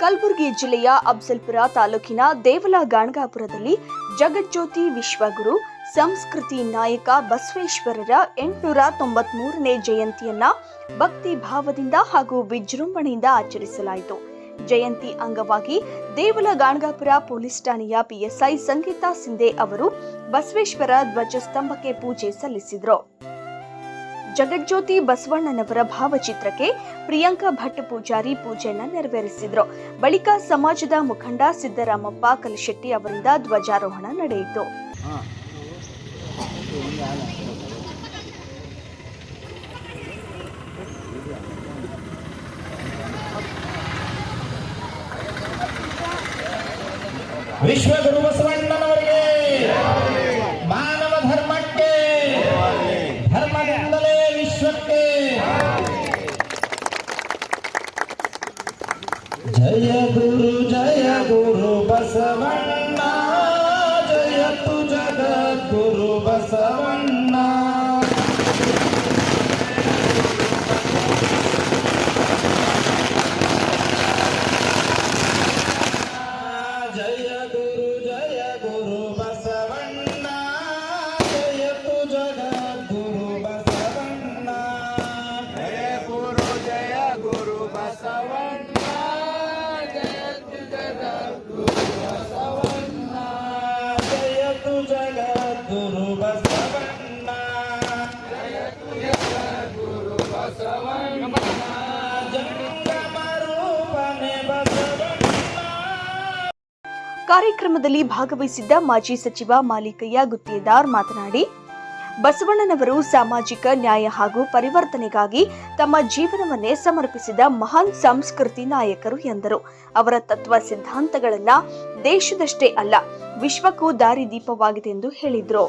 ಕಲಬುರಗಿ ಜಿಲ್ಲೆಯ ಅಫಜಲಪುರ ತಾಲೂಕಿನ ದೇವಲ ಗಾಣಗಾಪುರದಲ್ಲಿ ಜಗಜ್ಯೋತಿ ವಿಶ್ವಗುರು ಸಂಸ್ಕೃತಿ ನಾಯಕ ಬಸವೇಶ್ವರರ 893ನೇ ಜಯಂತಿಯನ್ನ ಭಕ್ತಿ ಭಾವದಿಂದ ಹಾಗೂ ವಿಜೃಂಭಣೆಯಿಂದ ಆಚರಿಸಲಾಯಿತು. ಜಯಂತಿ ಅಂಗವಾಗಿ ದೇವಲ ಗಾಣಗಾಪುರ ಪೊಲೀಸ್ ಠಾಣೆಯ ಪಿಎಸ್ಐ ಸಂಗೀತಾ ಸಿಂಧೆ ಅವರು ಬಸವೇಶ್ವರ ಧ್ವಜಸ್ತಂಭಕ್ಕೆ ಪೂಜೆ ಸಲ್ಲಿಸಿದರು. ಜಗಜ್ಯೋತಿ ಬಸವಣ್ಣನವರ ಭಾವಚಿತ್ರಕ್ಕೆ ಪ್ರಿಯಾಂಕಾ ಭಟ್ ಪೂಜಾರಿ ಪೂಜೆಯನ್ನು ನೆರವೇರಿಸಿದರು. ಬಳಿಕ ಸಮಾಜದ ಮುಖಂಡ ಸಿದ್ದರಾಮಪ್ಪ ಕಲಿಶೆಟ್ಟಿ ಅವರಿಂದ ಧ್ವಜಾರೋಹಣ ನಡೆಯಿತು. ವಿಶ್ವಗುರು ಬಸವಣ್ಣನವರಿಗೆ, ಮಾನವ ಧರ್ಮಕ್ಕೆ, ಧರ್ಮದಿಂದಲೇ ವಿಶ್ವಕ್ಕೆ. ಜಯ ಗುರು ಬಸವಣ್ಣ, ಜಯತು ಜಗದ್ಗುರು ಬಸವಣ್ಣ. ಕಾರ್ಯಕ್ರಮದಲ್ಲಿ ಭಾಗವಹಿಸಿದ್ದ ಮಾಜಿ ಸಚಿವ ಮಾಲಿಕಯ್ಯ ಗುತ್ತೇದಾರ್ ಮಾತನಾಡಿ, ಬಸವಣ್ಣನವರು ಸಾಮಾಜಿಕ ನ್ಯಾಯ ಹಾಗೂ ಪರಿವರ್ತನೆಗಾಗಿ ತಮ್ಮ ಜೀವನವನ್ನೇ ಸಮರ್ಪಿಸಿದ ಮಹಾನ್ ಸಂಸ್ಕೃತಿ ನಾಯಕರು ಎಂದರು. ಅವರ ತತ್ವ ಸಿದ್ಧಾಂತಗಳನ್ನ ದೇಶದಷ್ಟೇ ಅಲ್ಲ, ವಿಶ್ವಕ್ಕೂ ದಾರಿದೀಪವಾಗಿದೆ ಎಂದು ಹೇಳಿದರು.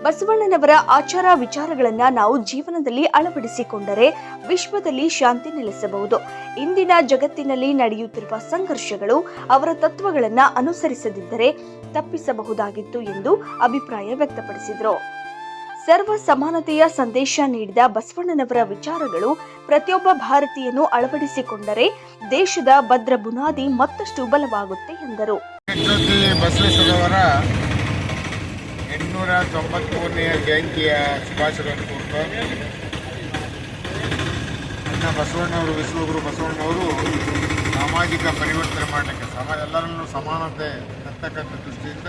ಬಸವಣ್ಣನವರ ಆಚಾರ ವಿಚಾರಗಳನ್ನ ನಾವು ಜೀವನದಲ್ಲಿ ಅಳವಡಿಸಿಕೊಂಡರೆ ವಿಶ್ವದಲ್ಲಿ ಶಾಂತಿ ನೆಲೆಸಬಹುದು. ಇಂದಿನ ಜಗತ್ತಿನಲ್ಲಿ ನಡೆಯುತ್ತಿರುವ ಸಂಘರ್ಷಗಳು ಅವರ ತತ್ವಗಳನ್ನ ಅನುಸರಿಸದಿದ್ದರೆ ತಪ್ಪಿಸಬಹುದಾಗಿತ್ತು ಎಂದು ಅಭಿಪ್ರಾಯ ವ್ಯಕ್ತಪಡಿಸಿದರು. ಸರ್ವ ಸಮಾನತೆಯ ಸಂದೇಶ ನೀಡಿದ ಬಸವಣ್ಣನವರ ವಿಚಾರಗಳು ಪ್ರತಿಯೊಬ್ಬ ಭಾರತೀಯನು ಅಳವಡಿಸಿಕೊಂಡರೆ ದೇಶದ ಭದ್ರ ಬುನಾದಿ ಮತ್ತಷ್ಟು ಬಲವಾಗುತ್ತೆ ಎಂದರು. 893ನೇ ಜಯಂತಿಯ ಶುಭಾಶಯಗಳನ್ನು ಕೋರ್ತಾ, ಅಣ್ಣ ಬಸವಣ್ಣವರು, ವಿಶ್ವಗುರು ಬಸವಣ್ಣವರು ಸಾಮಾಜಿಕ ಪರಿವರ್ತನೆ ಮಾಡಲಿಕ್ಕೆ, ಎಲ್ಲರನ್ನೂ ಸಮಾನತೆ ತರ್ತಕ್ಕಂಥ ದೃಷ್ಟಿಯಿಂದ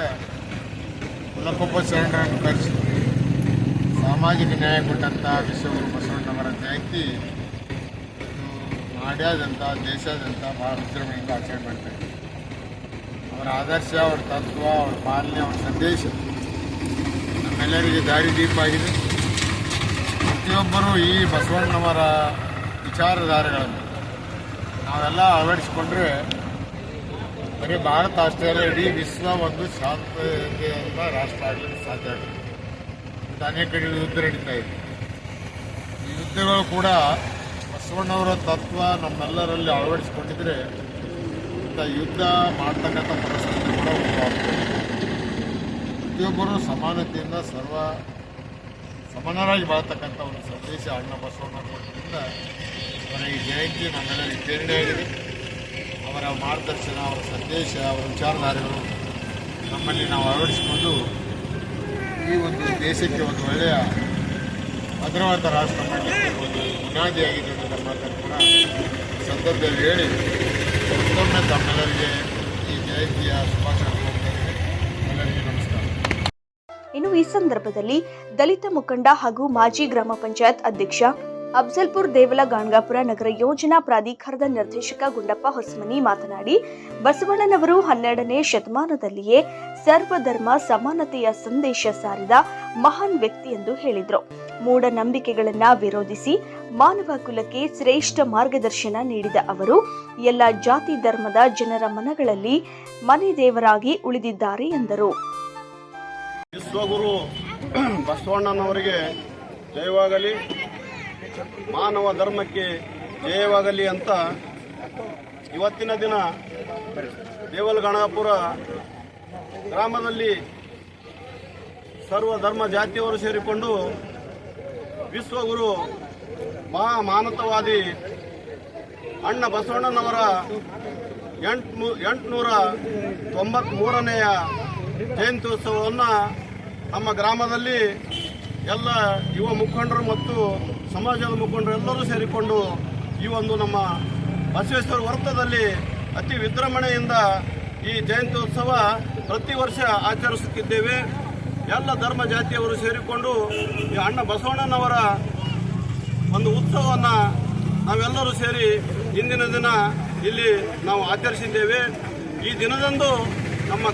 ಕುಲಕೊಬ್ಬ ಶರಣರನ್ನು ಕರೆಸಿ ಸಾಮಾಜಿಕ ನ್ಯಾಯ ಕೊಟ್ಟಂಥ ವಿಶ್ವಗುರು ಬಸವಣ್ಣವರ ಜಯಂತಿ ನಾಡ್ಯಾದ್ಯಂತ, ದೇಶಾದ್ಯಂತ ಭಾಳ ವಿಜೃಂಭಣೆಯಿಂದ ಆಚರಣೆ ಮಾಡ್ತಾರೆ. ಅವರ ಆದರ್ಶ, ಅವರ ತತ್ವ, ಅವರ ಪಾಲನೆ, ಅವರ ಸಂದೇಶ ನಮ್ಮೆಲ್ಲರಿಗೆ ದಾರಿದೀಪ ಆಗಿದೆ. ಪ್ರತಿಯೊಬ್ಬರೂ ಈ ಬಸವಣ್ಣವರ ವಿಚಾರಧಾರೆಗಳನ್ನು ನಾವೆಲ್ಲ ಅಳವಡಿಸಿಕೊಂಡ್ರೆ ಬರೀ ಭಾರತ ಅಷ್ಟೇ ಅಲ್ಲ, ಇಡೀ ವಿಶ್ವ ಒಂದು ಶಾಂತಿಯುತ ರಾಷ್ಟ್ರ ಆಗಲಿಕ್ಕೆ ಸಾಧ್ಯ ಆಗಿದೆ. ಮತ್ತು ಅನೇಕ ಕಡೆ ಯುದ್ಧ ನಡೀತಾ ಇದೆ. ಈ ಯುದ್ಧಗಳು ಕೂಡ ಬಸವಣ್ಣವರ ತತ್ವ ನಮ್ಮೆಲ್ಲರಲ್ಲಿ ಅಳವಡಿಸಿಕೊಂಡಿದ್ರೆ ಇಂಥ ಯುದ್ಧ ಮಾಡ್ತಕ್ಕಂಥ ಪರಿಸ್ಥಿತಿ ಕೂಡ ಉಂಟಾಗ್ತದೆ. ಪ್ರತಿಯೊಬ್ಬರೂ ಸಮಾನತೆಯಿಂದ ಸಮಾನರಾಗಿ ಬಾಳ್ತಕ್ಕಂಥ ಒಂದು ಸಂದೇಶ ಅಣ್ಣ ಬಸವಣ್ಣ ಕೊಟ್ಟರಿಂದ ಅವರ ಈ ಜಯಂತಿ ನಮ್ಮೆಲ್ಲರಿಗೆ ಪ್ರೇರಣೆಯಾಗಿದೆ. ಅವರ ಮಾರ್ಗದರ್ಶನ, ಅವರ ಸಂದೇಶ, ಅವರ ವಿಚಾರಧಾರೆಗಳು ನಮ್ಮಲ್ಲಿ ನಾವು ಅಳವಡಿಸಿಕೊಂಡು ಈ ಒಂದು ದೇಶಕ್ಕೆ ಒಂದು ಒಳ್ಳೆಯ ಭದ್ರವಾದ ರಾಷ್ಟ್ರ ಮಾಡಲಿಕ್ಕೆ ಒಂದು ಬುನಾದಿಯಾಗಿದೆ ಅನ್ನೋದರ ಮಾತನ್ನು ಕೂಡ ಸಂದರ್ಭದಲ್ಲಿ ಹೇಳಿ ಮತ್ತೊಮ್ಮೆ ತಮ್ಮೆಲ್ಲರಿಗೆ ಈ ಜಯಂತಿಯ ಶುಭಾಶಯ ಕೋರ್ತೇನೆ. ಎಲ್ಲರಿಗೂ ನಮಸ್ಕಾರ. ಇನ್ನು ಈ ಸಂದರ್ಭದಲ್ಲಿ ದಲಿತ ಮುಖಂಡ ಹಾಗೂ ಮಾಜಿ ಗ್ರಾಮ ಪಂಚಾಯತ್ ಅಧ್ಯಕ್ಷ ಅಫಜಲಪುರ ದೇವಲ ಗಾಣಗಾಪುರ ನಗರ ಯೋಜನಾ ಪ್ರಾಧಿಕಾರದ ನಿರ್ದೇಶಕ ಗುಂಡಪ್ಪ ಹೊಸಮನಿ ಮಾತನಾಡಿ, ಬಸವಣ್ಣನವರು 12ನೇ ಶತಮಾನದಲ್ಲಿಯೇ ಸರ್ವಧರ್ಮ ಸಮಾನತೆಯ ಸಂದೇಶ ಸಾರಿದ ಮಹಾನ್ ವ್ಯಕ್ತಿ ಎಂದು ಹೇಳಿದರು. ಮೂಢನಂಬಿಕೆಗಳನ್ನ ವಿರೋಧಿಸಿ ಮಾನವ ಕುಲಕ್ಕೆ ಶ್ರೇಷ್ಠ ಮಾರ್ಗದರ್ಶನ ನೀಡಿದ ಅವರು ಎಲ್ಲ ಜಾತಿ ಧರ್ಮದ ಜನರ ಮನಗಳಲ್ಲಿ ಮನೆ ದೇವರಾಗಿ ಉಳಿದಿದ್ದಾರೆ ಎಂದರು. ವಿಶ್ವಗುರು ಬಸವಣ್ಣನವರಿಗೆ ಜಯವಾಗಲಿ, ಮಾನವ ಧರ್ಮಕ್ಕೆ ಜಯವಾಗಲಿ ಅಂತ ಇವತ್ತಿನ ದಿನ ದೇವಲ ಗಾಣಗಾಪುರ ಗ್ರಾಮದಲ್ಲಿ ಸರ್ವ ಧರ್ಮ ಜಾತಿಯವರು ಸೇರಿಕೊಂಡು ವಿಶ್ವಗುರು ಮಹಾಮಾನವತಾವಾದಿ ಅಣ್ಣ ಬಸವಣ್ಣನವರ 893ನೆಯ ಜಯಂತ್ಯೋತ್ಸವವನ್ನು ನಮ್ಮ ಗ್ರಾಮದಲ್ಲಿ ಎಲ್ಲ ಯುವ ಮುಖಂಡರು ಮತ್ತು ಸಮಾಜದ ಮುಖಂಡರು ಎಲ್ಲರೂ ಸೇರಿಕೊಂಡು ಈ ಒಂದು ನಮ್ಮ ಬಸವೇಶ್ವರ ವೃತ್ತದಲ್ಲಿ ಅತಿ ವಿಜೃಂಭಣೆಯಿಂದ ಈ ಜಯಂತ್ಯೋತ್ಸವ ಪ್ರತಿ ವರ್ಷ ಆಚರಿಸುತ್ತಿದ್ದೇವೆ. ಎಲ್ಲ ಧರ್ಮ ಜಾತಿಯವರು ಸೇರಿಕೊಂಡು ಈ ಅಣ್ಣ ಬಸವಣ್ಣನವರ ಒಂದು ಉತ್ಸವವನ್ನು ನಾವೆಲ್ಲರೂ ಸೇರಿ ಇಂದಿನ ದಿನ ಇಲ್ಲಿ ನಾವು ಆಚರಿಸಿದ್ದೇವೆ. ಈ ದಿನದಂದು ನಮ್ಮ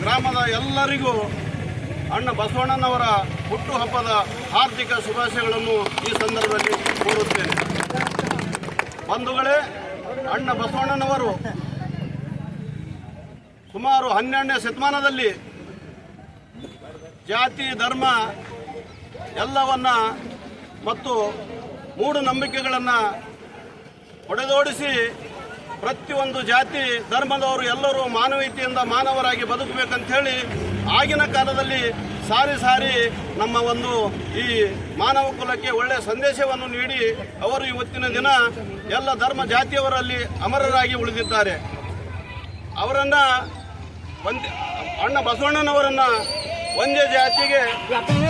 ಗ್ರಾಮದ ಎಲ್ಲರಿಗೂ ಅಣ್ಣ ಬಸವಣ್ಣನವರ ಹುಟ್ಟುಹಬ್ಬದ ಹಾರ್ದಿಕ ಶುಭಾಶಯಗಳನ್ನು ಈ ಸಂದರ್ಭದಲ್ಲಿ ಕೋರುತ್ತೇನೆ. ಬಂಧುಗಳೇ, ಅಣ್ಣ ಬಸವಣ್ಣನವರು ಸುಮಾರು 12ನೇ ಶತಮಾನದಲ್ಲಿ ಜಾತಿ ಧರ್ಮ ಎಲ್ಲವನ್ನ ಮತ್ತು ಮೂಢನಂಬಿಕೆಗಳನ್ನು ಹೊಡೆದೋಡಿಸಿ ಪ್ರತಿಯೊಂದು ಜಾತಿ ಧರ್ಮದವರು ಎಲ್ಲರೂ ಮಾನವೀಯತೆಯಿಂದ ಮಾನವರಾಗಿ ಬದುಕಬೇಕಂತ ಹೇಳಿ ಆಗಿನ ಕಾಲದಲ್ಲಿ ಸಾರಿ ನಮ್ಮ ಒಂದು ಈ ಮಾನವ ಕುಲಕ್ಕೆ ಒಳ್ಳೆಯ ಸಂದೇಶವನ್ನು ನೀಡಿ ಅವರು ಇವತ್ತಿನ ದಿನ ಎಲ್ಲ ಧರ್ಮ ಜಾತಿಯವರಲ್ಲಿ ಅಮರರಾಗಿ ಉಳಿದಿದ್ದಾರೆ. ಅವರನ್ನ ಅಣ್ಣ ಬಸವಣ್ಣನವರನ್ನ ಒಂದೇ ಜಾತಿಗೆ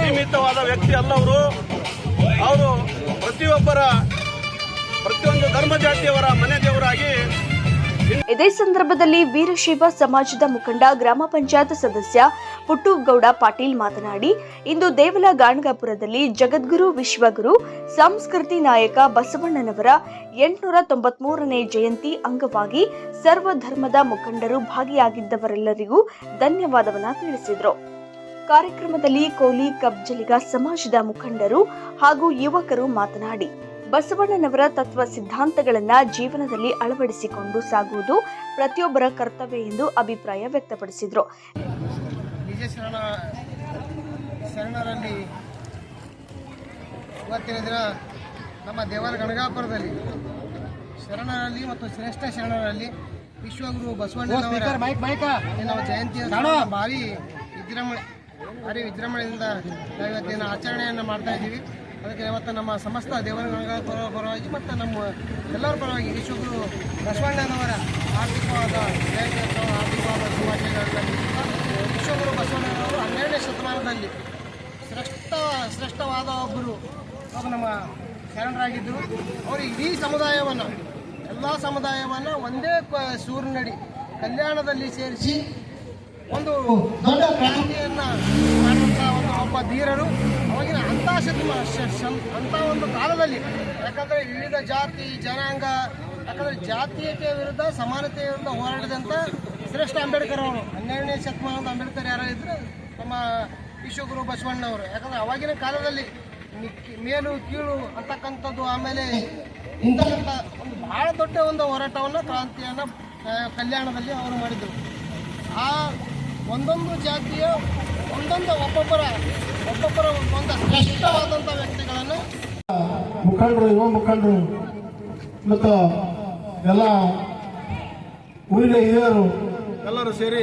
ಸೀಮಿತವಾದ ವ್ಯಕ್ತಿ ಅಲ್ಲವರು. ಅವರು ಪ್ರತಿಯೊಂದು ಧರ್ಮ ಜಾತಿಯವರ ಮನೆ ದೇವರಾಗಿ. ಇದೇ ಸಂದರ್ಭದಲ್ಲಿ ವೀರಶೈವ ಸಮಾಜದ ಮುಖಂಡ ಗ್ರಾಮ ಪಂಚಾಯತ್ ಸದಸ್ಯ ಪುಟ್ಟುಗೌಡ ಪಾಟೀಲ್ ಮಾತನಾಡಿ, ಇಂದು ದೇವಲ ಗಾಣಗಾಪುರದಲ್ಲಿ ಜಗದ್ಗುರು ವಿಶ್ವಗುರು ಸಂಸ್ಕೃತಿ ನಾಯಕ ಬಸವಣ್ಣನವರ 893ನೇ ಜಯಂತಿ ಅಂಗವಾಗಿ ಸರ್ವ ಧರ್ಮದ ಮುಖಂಡರು ಭಾಗಿಯಾಗಿದ್ದವರೆಲ್ಲರಿಗೂ ಧನ್ಯವಾದವನ್ನ ತಿಳಿಸಿದರು. ಕಾರ್ಯಕ್ರಮದಲ್ಲಿ ಕೋಲಿ ಕಬ್ಜಲಿಗ ಸಮಾಜದ ಮುಖಂಡರು ಹಾಗೂ ಯುವಕರು ಮಾತನಾಡಿ, ಬಸವಣ್ಣನವರ ತತ್ವ ಸಿದ್ಧಾಂತಗಳನ್ನು ಜೀವನದಲ್ಲಿ ಅಳವಡಿಸಿಕೊಂಡು ಸಾಗುವುದು ಪ್ರತಿಯೊಬ್ಬರ ಕರ್ತವ್ಯ ಎಂದು ಅಭಿಪ್ರಾಯ ವ್ಯಕ್ತಪಡಿಸಿದರು. ನಿಜ ಶರಣರಲ್ಲಿ ಇವತ್ತಿನ ದಿನ ನಮ್ಮ ದೇವರ ಗಣಗಾಪುರದಲ್ಲಿ ಶರಣರಲ್ಲಿ ಮತ್ತು ಶ್ರೇಷ್ಠ ಶರಣರಲ್ಲಿ ವಿಶ್ವಗುರು ಬಸವಣ್ಣನವರ ನಾವು ಜಯಂತಿ ಭಾರಿ ವಿಜೃಂಭಣೆಯಿಂದ ನಾವು ಇವತ್ತಿನ ಆಚರಣೆಯನ್ನು ಮಾಡ್ತಾ ಇದ್ದೀವಿ. ಅದಕ್ಕೆ ಇವತ್ತು ನಮ್ಮ ಸಮಸ್ತ ದೇವರ ಗಣಗಾಪುರ ಪರವಾಗಿ ಮತ್ತು ನಮ್ಮ ಎಲ್ಲರ ಪರವಾಗಿ ವಿಶ್ವಗುರು ಬಸವಣ್ಣನವರ ಆರ್ಥಿಕವಾದ ಆರ್ಥಿಕವಾದ ಶುಭಾಶಯಗಳಲ್ಲಿ ವಿಶ್ವಗುರು ಬಸವಣ್ಣನವರು 12ನೇ ಶತಮಾನದಲ್ಲಿ ಶ್ರೇಷ್ಠವಾದ ಒಬ್ಬರು ನಮ್ಮ ಶರಣರಾಗಿದ್ದರು. ಅವರು ಇಡೀ ಸಮುದಾಯವನ್ನು ಎಲ್ಲ ಸಮುದಾಯವನ್ನು ಒಂದೇ ಸೂರಿನಡಿ ಕಲ್ಯಾಣದಲ್ಲಿ ಸೇರಿಸಿ ಒಂದು ದೊಡ್ಡ ಕ್ರಾಂತಿಯನ್ನು ಮಾಡುವಂಥ ಒಬ್ಬ ಧೀರರು. ಅವಾಗಿನ ಅಂಥ ಒಂದು ಕಾಲದಲ್ಲಿ, ಯಾಕಂದರೆ ವಿವಿಧ ಜಾತಿ ಜನಾಂಗ, ಯಾಕಂದರೆ ಜಾತೀಯತೆಯ ವಿರುದ್ಧ ಸಮಾನತೆಯ ವಿರುದ್ಧ ಹೋರಾಡಿದಂಥ ಶ್ರೇಷ್ಠ ಅಂಬೇಡ್ಕರ್ ಅವರು. 12ನೇ ಶತಮಾನದ ಅಂಬೇಡ್ಕರ್ ಯಾರಾಗಿದ್ದರೆ ನಮ್ಮ ವಿಶ್ವಗುರು ಬಸವಣ್ಣವರು. ಯಾಕಂದರೆ ಅವಾಗಿನ ಕಾಲದಲ್ಲಿ ಮೇಲು ಕೀಳು ಅಂತಕ್ಕಂಥದ್ದು, ಆಮೇಲೆ ಇಂಥಕ್ಕಂಥ ಒಂದು ಭಾಳ ದೊಡ್ಡ ಒಂದು ಹೋರಾಟವನ್ನು ಕ್ರಾಂತಿಯನ್ನು ಕಲ್ಯಾಣದಲ್ಲಿ ಅವರು ಮಾಡಿದರು. ಆ ಒಂದೊಂದು ಜಾತಿಯ ಒಬ್ಬೊಬ್ಬರ ಒಂದು ಶ್ರೇಷ್ಠವಾದಂಥ ವ್ಯಕ್ತಿಗಳನ್ನು ಮುಖಂಡರು, ಯುವ ಮುಖಂಡರು ಮತ್ತು ಎಲ್ಲ ಊರಿನ ಹಿರಿಯರು ಎಲ್ಲರೂ ಸೇರಿ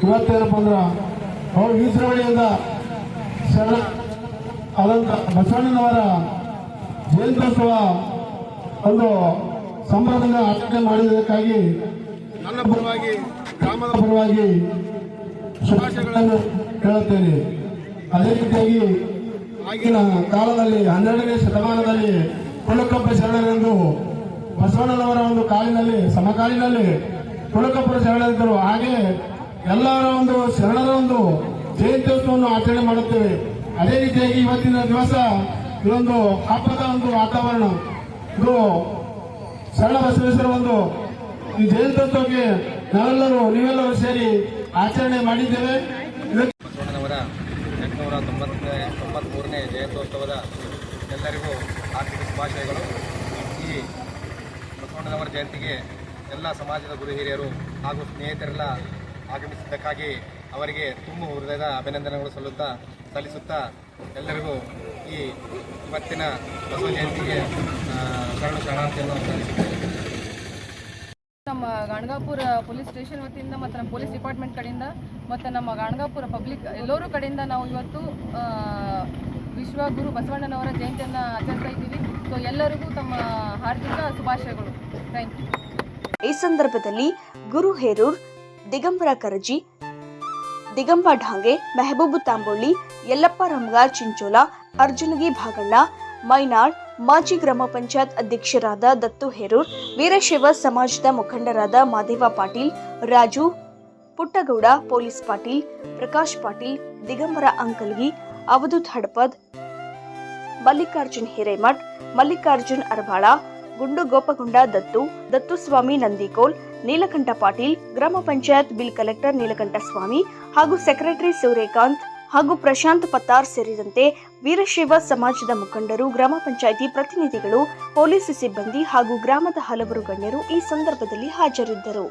ಇವತ್ತೇನಪ್ಪ ಅಂದ್ರೆ ಅವರು ವಿಜೃಂಭಣೆಯಿಂದ ಶರಣ ಆದಂಥ ಬಸವಣ್ಣನವರ ಜಯಂತ್ಯೋತ್ಸವ ಒಂದು ಸಂಭ್ರಮದಿಂದ ಆಚರಣೆ ಮಾಡಿದ್ದಕ್ಕಾಗಿ ನನ್ನ ಪರವಾಗಿ ಗ್ರಾಮದ ಪರವಾಗಿ ಶುಭಾಶಯಗಳನ್ನು ಹೇಳುತ್ತೇನೆ. ಅದೇ ರೀತಿಯಾಗಿ ಆಗಿನ ಕಾಲದಲ್ಲಿ 12ನೇ ಶತಮಾನದಲ್ಲಿ ಕುಲಕಪ್ಪ ಶರಣರೆಂದು ಬಸವಣ್ಣನವರ ಒಂದು ಕಾಲಿನಲ್ಲಿ ಸಮಕಾಲಿನಲ್ಲಿ ಕುಲಕಪ್ಪರ ಶರಣರಿದ್ದರು. ಹಾಗೆ ಎಲ್ಲರ ಒಂದು ಶರಣರ ಒಂದು ಜಯಂತ್ಯೋತ್ಸವವನ್ನು ಆಚರಣೆ ಮಾಡುತ್ತೇವೆ. ಅದೇ ರೀತಿಯಾಗಿ ಇವತ್ತಿನ ದಿವಸ ಇದೊಂದು ಹಬ್ಬದ ಒಂದು ವಾತಾವರಣ. ಇದು ಶರಣ ಬಸವೇಶ್ವರ ಒಂದು ಈ ಜಯಂತ್ಯೋತ್ಸವಕ್ಕೆ ನೀವೆಲ್ಲರೂ ಸೇರಿ ಆಚರಣೆ ಮಾಡಿದ್ದೇವೆ. ಬಸವಣ್ಣನವರ 893ನೇ ಜಯಂತ್ಯೋತ್ಸವದ ಎಲ್ಲರಿಗೂ ಆರ್ಥಿಕ ಶುಭಾಶಯಗಳು. ಈ ಬಸವಣ್ಣನವರ ಜಯಂತಿಗೆ ಎಲ್ಲ ಸಮಾಜದ ಗುರು ಹಿರಿಯರು ಹಾಗೂ ಸ್ನೇಹಿತರೆಲ್ಲ ಆಗಮಿಸಿದ್ದಕ್ಕಾಗಿ ಅವರಿಗೆ ತುಂಬ ಹೃದಯದ ಅಭಿನಂದನೆಗಳು ಸಲ್ಲಿಸುತ್ತಾ ಎಲ್ಲರಿಗೂ ಈ ಇವತ್ತಿನ ಬಸವ ಜಯಂತಿಗೆ ಶರಣಾರ್ಥಿಯನ್ನು ಸಲ್ಲಿಸುತ್ತೇವೆ. ನಮ್ಮ ಗಾಣಗಾಪುರ ಪೊಲೀಸ್ ಸ್ಟೇಷನ್ ವತಿಯಿಂದ ಮತ್ತು ನಮ್ಮ ಪೊಲೀಸ್ ಡಿಪಾರ್ಟ್ಮೆಂಟ್ ಕಡೆಯಿಂದ ಮತ್ತು ನಮ್ಮ ಗಾಣಗಾಪುರ ಪಬ್ಲಿಕ್ ಎಲ್ಲರೂ ಕಡೆಯಿಂದ ನಾವು ಇವತ್ತು ವಿಶ್ವಗುರು ಬಸವಣ್ಣನವರ ಜಯಂತಿಯನ್ನು ಆಚರಿಸ್ತಾ ಇದ್ದೀವಿ. ಸೊ ಎಲ್ಲರಿಗೂ ತಮ್ಮ ಹಾರ್ದಿಕ ಶುಭಾಶಯಗಳು. Thank you. ಈ ಸಂದರ್ಭದಲ್ಲಿ ಗುರು ಹೇರೂರ್, ದಿಗಂಬರ ಕರಜಿ, ದಿಗಂಬ ಢಾಂಗೆ, ಮೆಹಬೂಬು ತಾಂಬೋಳಿ, ಯಲ್ಲಪ್ಪ ರಮ್ಗಾರ್ ಚಿಂಚೋಲ, ಅರ್ಜುನಗಿ ಭಾಗಣ್ಣ, ಮೈನಾಳ್, ಮಾಜಿ ಗ್ರಾಮ ಪಂಚಾಯತ್ ಅಧ್ಯಕ್ಷರಾದ ದತ್ತು ಹೇರೂರ್, ವೀರಶೈವ ಸಮಾಜದ ಮುಖಂಡರಾದ ಮಾದೇವ ಪಾಟೀಲ್, ರಾಜು, ಪುಟ್ಟಗೌಡ, ಪೊಲೀಸ್ ಪಾಟೀಲ್, ಪ್ರಕಾಶ್ ಪಾಟೀಲ್, ದಿಗಂಬರ ಅಂಕಲ್ಗಿ, ಅವಧೂತ್ ಹಡಪದ್, ಮಲ್ಲಿಕಾರ್ಜುನ್ ಹಿರೇಮಠ್, ಮಲ್ಲಿಕಾರ್ಜುನ್ ಅರಬಾಳ, ಗುಂಡು ಗೋಪಗುಂಡ ದತ್ತು ಸ್ವಾಮಿ ನಂದಿಕೋಲ್, ನೀಲಕಂಠ ಪಾಟೀಲ್, ಗ್ರಾಮ ಪಂಚಾಯತ್ ಬಿಲ್ ಕಲೆಕ್ಟರ್ ನೀಲಕಂಠ ಸ್ವಾಮಿ ಹಾಗೂ ಸೆಕ್ರೆಟರಿ ಸೂರ್ಯಕಾಂತ್ ಹಾಗೂ ಪ್ರಶಾಂತ್ ಪತ್ತಾರ್ ಸೇರಿದಂತೆ ವೀರಶೈವ ಸಮಾಜದ ಮುಖಂಡರು, ಗ್ರಾಮ ಪಂಚಾಯಿತಿ ಪ್ರತಿನಿಧಿಗಳು, ಪೊಲೀಸ್ ಸಿಬ್ಬಂದಿ ಹಾಗೂ ಗ್ರಾಮದ ಹಲವರು ಗಣ್ಯರು ಈ ಸಂದರ್ಭದಲ್ಲಿ ಹಾಜರಿದ್ದರು.